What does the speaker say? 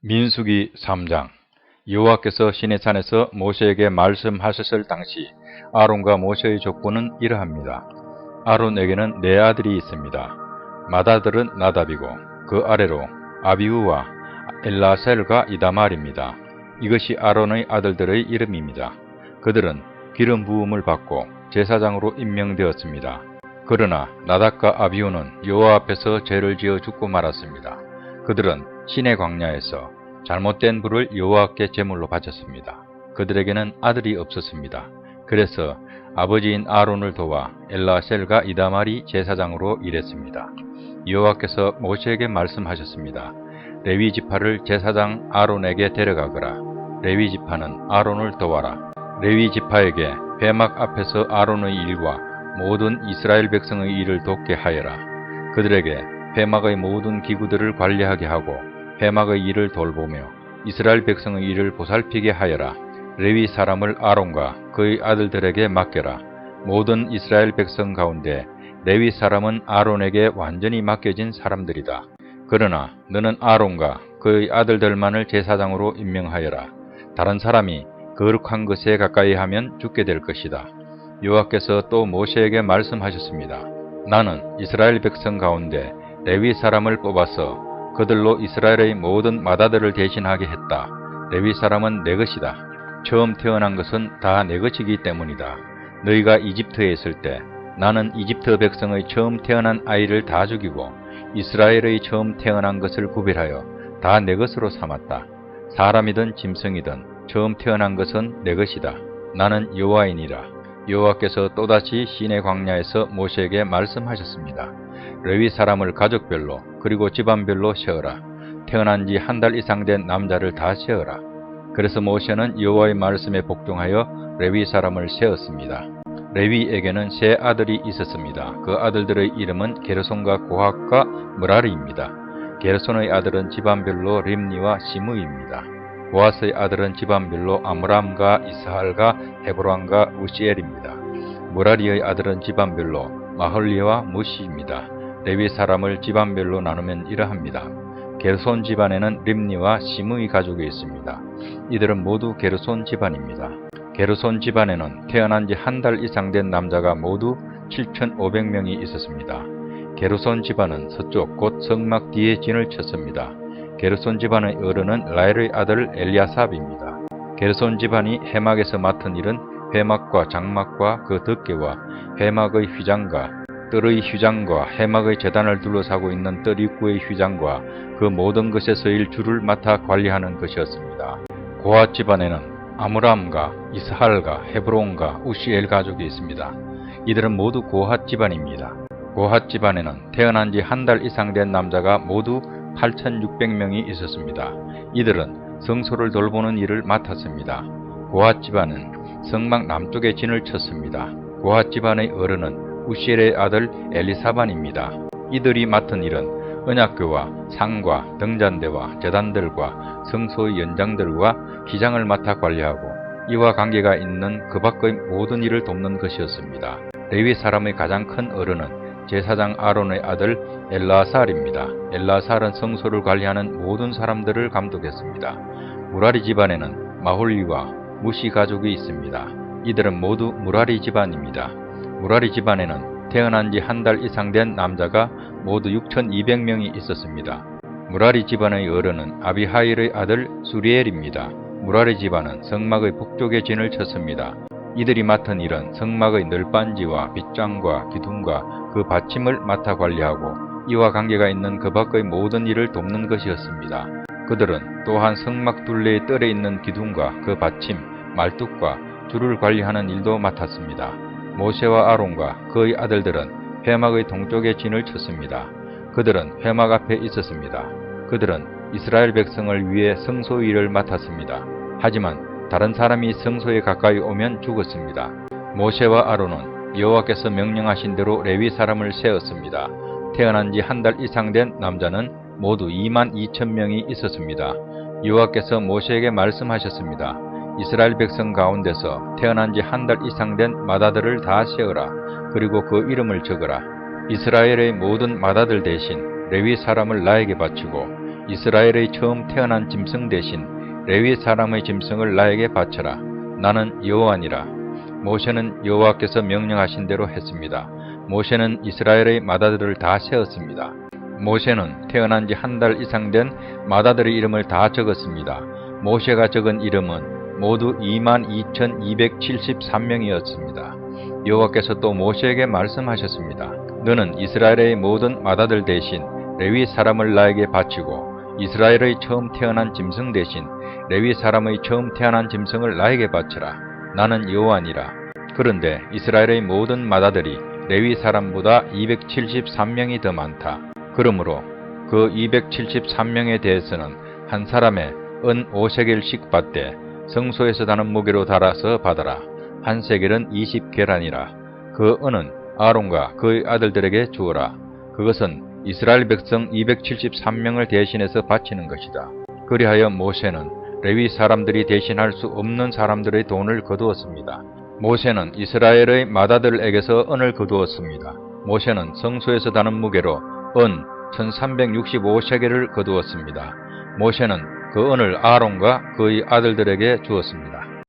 민수기 3장. 여호와께서 시내산에서 모세에게 말씀하셨을 당시 아론과 모세의 족보는 이러합니다. 아론에게는 네 아들이 있습니다. 맏아들은 나답이고 그 아래로 아비후와 엘라셀과 이다말입니다. 이것이 아론의 아들들의 이름입니다. 그들은 기름 부음을 받고 제사장으로 임명되었습니다. 그러나 나답과 아비후는 여호와 앞에서 죄를 지어 죽고 말았습니다. 그들은 시내 광야에서 잘못된 불을 여호와께 제물로 바쳤습니다. 그들에게는 아들이 없었습니다. 그래서 아버지인 아론을 도와 엘라셀과 이다말이 제사장으로 일했습니다. 여호와께서 모세에게 말씀하셨습니다. 레위 지파를 제사장 아론에게 데려가거라. 레위 지파는 아론을 도와라. 레위 지파에게 회막 앞에서 아론의 일과 모든 이스라엘 백성의 일을 돕게 하여라. 그들에게 회막의 모든 기구들을 관리하게 하고 회막의 일을 돌보며 이스라엘 백성의 일을 보살피게 하여라. 레위 사람을 아론과 그의 아들들에게 맡겨라. 모든 이스라엘 백성 가운데 레위 사람은 아론에게 완전히 맡겨진 사람들이다. 그러나 너는 아론과 그의 아들들만을 제사장으로 임명하여라. 다른 사람이 거룩한 것에 가까이 하면 죽게 될 것이다. 여호와께서 또 모세에게 말씀하셨습니다. 나는 이스라엘 백성 가운데 레위 사람을 뽑아서 그들로 이스라엘의 모든 맏아들을 대신하게 했다. 레위 사람은 내 것이다. 처음 태어난 것은 다 내 것이기 때문이다. 너희가 이집트에 있을 때 나는 이집트 백성의 처음 태어난 아이를 다 죽이고 이스라엘의 처음 태어난 것을 구별하여 다 내 것으로 삼았다. 사람이든 짐승이든 처음 태어난 것은 내 것이다. 나는 여호와이니라. 여호와께서 또다시 시내 광야에서 모세에게 말씀하셨습니다. 레위 사람을 가족별로 그리고 집안별로 세어라. 태어난 지 한 달 이상 된 남자를 다 세어라. 그래서 모세는 여호와의 말씀에 복종하여 레위 사람을 세었습니다. 레위에게는 세 아들이 있었습니다. 그 아들들의 이름은 게르손과 고핫과 므라리입니다. 게르손의 아들은 집안별로 림니와 시므이입니다. 고핫의 아들은 집안별로 아므람과 이스할과 헤브론과 우시엘입니다. 므라리의 아들은 집안별로 마홀리와 무시입니다. 레위 사람을 집안별로 나누면 이러합니다. 게르손 집안에는 림니와 시므이 가족이 있습니다. 이들은 모두 게르손 집안입니다. 게르손 집안에는 태어난 지 한 달 이상 된 남자가 모두 7,500명이 있었습니다. 게르손 집안은 서쪽 곧 성막 뒤에 진을 쳤습니다. 게르손 집안의 어른은 라엘의 아들 엘리아삽입니다. 게르손 집안이 회막에서 맡은 일은 회막과 장막과 그 덮개와 회막의 휘장과 뜰의 휘장과 회막의 제단을 둘러싸고 있는 뜰 입구의 휘장과 그 모든 것에서의 줄을 맡아 관리하는 것이었습니다. 고핫 집안에는 아므람과 이스할과 헤브론과 우시엘 가족이 있습니다. 이들은 모두 고핫 집안입니다. 고핫 집안에는 태어난 지 한 달 이상 된 남자가 모두 8,600명이 있었습니다. 이들은 성소를 돌보는 일을 맡았습니다. 고핫 집안은 성막 남쪽에 진을 쳤습니다. 고핫 집안의 어른은 우시엘의 아들 엘리사반입니다. 이들이 맡은 일은 언약궤와 상과 등잔대와 제단들과 성소의 연장들과 휘장을 맡아 관리하고 이와 관계가 있는 그 밖의 모든 일을 돕는 것이었습니다. 레위 사람의 가장 큰 어른은 제사장 아론의 아들 엘라살입니다. 엘라살은 성소를 관리하는 모든 사람들을 감독했습니다. 무라리 집안에는 마홀리와 무시 가족이 있습니다. 이들은 모두 무라리 집안입니다. 무라리 집안에는 태어난 지 한 달 이상 된 남자가 모두 6,200명이 있었습니다. 무라리 집안의 어른은 아비하일의 아들 수리엘입니다. 무라리 집안은 성막의 북쪽에 진을 쳤습니다. 이들이 맡은 일은 성막의 널빤지와 빗장과 기둥과 그 받침을 맡아 관리하고 이와 관계가 있는 그 밖의 모든 일을 돕는 것이었습니다. 그들은 또한 성막 둘레의 뜰에 있는 기둥과 그 받침, 말뚝과 줄을 관리하는 일도 맡았습니다. 모세와 아론과 그의 아들들은 회막의 동쪽에 진을 쳤습니다. 그들은 회막 앞에 있었습니다. 그들은 이스라엘 백성을 위해 성소 일을 맡았습니다. 하지만 다른 사람이 성소에 가까이 오면 죽었습니다. 모세와 아론은 여호와께서 명령하신 대로 레위 사람을 세웠습니다. 태어난 지 한 달 이상 된 남자는 모두 22,000명이 있었습니다. 여호와께서 모세에게 말씀하셨습니다. 이스라엘 백성 가운데서 태어난 지 한 달 이상 된 맏아들을 다 세어라. 그리고 그 이름을 적어라. 이스라엘의 모든 맏아들 대신 레위 사람을 나에게 바치고 이스라엘의 처음 태어난 짐승 대신 레위 사람의 짐승을 나에게 바쳐라. 나는 여호와니라. 모세는 여호와께서 명령하신 대로 했습니다. 모세는 이스라엘의 맏아들을 다 세었습니다. 모세는 태어난 지 한 달 이상 된 맏아들의 이름을 다 적었습니다. 모세가 적은 이름은 모두 22,273명이었습니다. 여호와께서 또 모세에게 말씀하셨습니다. 너는 이스라엘의 모든 맏아들 대신 레위 사람을 나에게 바치고 이스라엘의 처음 태어난 짐승 대신 레위 사람의 처음 태어난 짐승을 나에게 바쳐라. 나는 여호와니라. 그런데 이스라엘의 모든 맏아들이 레위 사람보다 273명이 더 많다. 그러므로 그 273명에 대해서는 한 사람의 은 5세겔씩 받되 성소에서 다는 무게로 달아서 받아라. 한 세겔은 20계란이라. 그 은은 아론과 그의 아들들에게 주어라. 그것은 이스라엘 백성 273명을 대신해서 바치는 것이다. 그리하여 모세는 레위 사람들이 대신할 수 없는 사람들의 돈을 거두었습니다. 모세는 이스라엘의 맏아들에게서 은을 거두었습니다. 모세는 성소에서 다는 무게로 은 1365세겔을 거두었습니다. 모세는 그 은을 아론과 그의 아들들에게 주었습니다.